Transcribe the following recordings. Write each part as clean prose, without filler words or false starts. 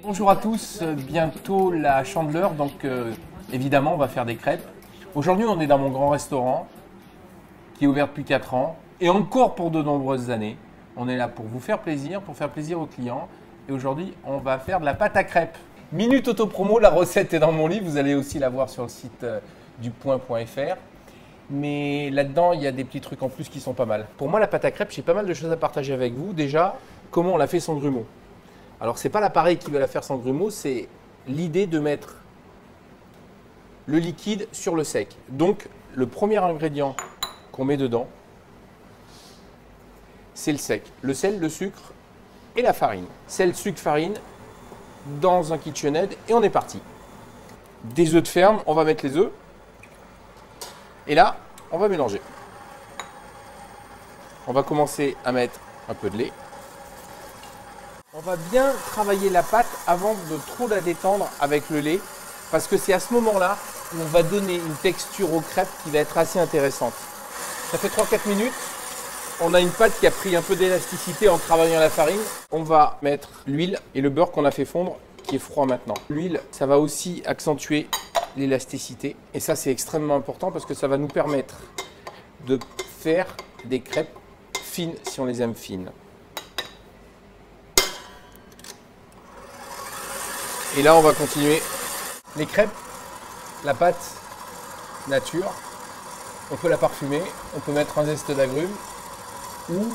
Bonjour à tous, bientôt la Chandeleur, donc évidemment on va faire des crêpes. Aujourd'hui on est dans mon grand restaurant qui est ouvert depuis 4 ans et encore pour de nombreuses années. On est là pour vous faire plaisir aux clients et aujourd'hui on va faire de la pâte à crêpes. Minute auto-promo, la recette est dans mon livre, vous allez aussi la voir sur le site dupoint.fr. Mais là-dedans, il y a des petits trucs en plus qui sont pas mal. Pour moi, la pâte à crêpes, j'ai pas mal de choses à partager avec vous. Déjà, comment on la fait sans grumeaux. Alors, c'est pas l'appareil qui va la faire sans grumeaux, c'est l'idée de mettre le liquide sur le sec. Donc, le premier ingrédient qu'on met dedans, c'est le sec. Le sel, le sucre et la farine. Sel, sucre, farine dans un KitchenAid et on est parti. Des œufs de ferme, on va mettre les œufs. Et là, on va mélanger. On va commencer à mettre un peu de lait. On va bien travailler la pâte avant de trop la détendre avec le lait, parce que c'est à ce moment-là où on va donner une texture aux crêpes qui va être assez intéressante. Ça fait 3-4 minutes. On a une pâte qui a pris un peu d'élasticité en travaillant la farine. On va mettre l'huile et le beurre qu'on a fait fondre, qui est froid maintenant. L'huile, ça va aussi accentuer l'élasticité. Et ça, c'est extrêmement important parce que ça va nous permettre de faire des crêpes fines si on les aime fines. Et là, on va continuer. Les crêpes, la pâte nature, on peut la parfumer, on peut mettre un zeste d'agrumes ou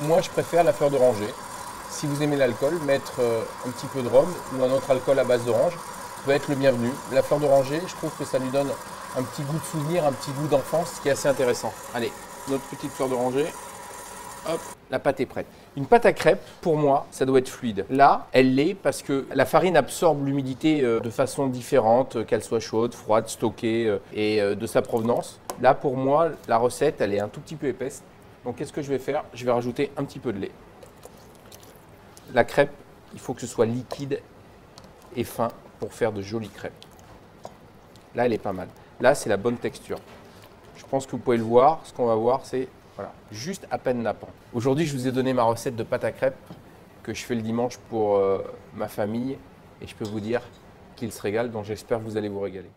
moi, je préfère la fleur d'oranger. Si vous aimez l'alcool, mettre un petit peu de rhum ou un autre alcool à base d'orange peut être le bienvenu. La fleur d'oranger, je trouve que ça lui donne un petit goût de souvenir, un petit goût d'enfance qui est assez intéressant. Allez, notre petite fleur d'oranger. Hop, la pâte est prête. Une pâte à crêpes, pour moi, ça doit être fluide. Là, elle l'est parce que la farine absorbe l'humidité de façon différente, qu'elle soit chaude, froide, stockée et de sa provenance. Là, pour moi, la recette, elle est un tout petit peu épaisse. Donc, qu'est-ce que je vais faire? Je vais rajouter un petit peu de lait. La crêpe, il faut que ce soit liquide et fin pour faire de jolies crêpes. Là, elle est pas mal. Là, c'est la bonne texture. Je pense que vous pouvez le voir. Ce qu'on va voir, c'est voilà, juste à peine nappant. Aujourd'hui, je vous ai donné ma recette de pâte à crêpes que je fais le dimanche pour ma famille. Et je peux vous dire qu'ils se régalent, donc j'espère que vous allez vous régaler.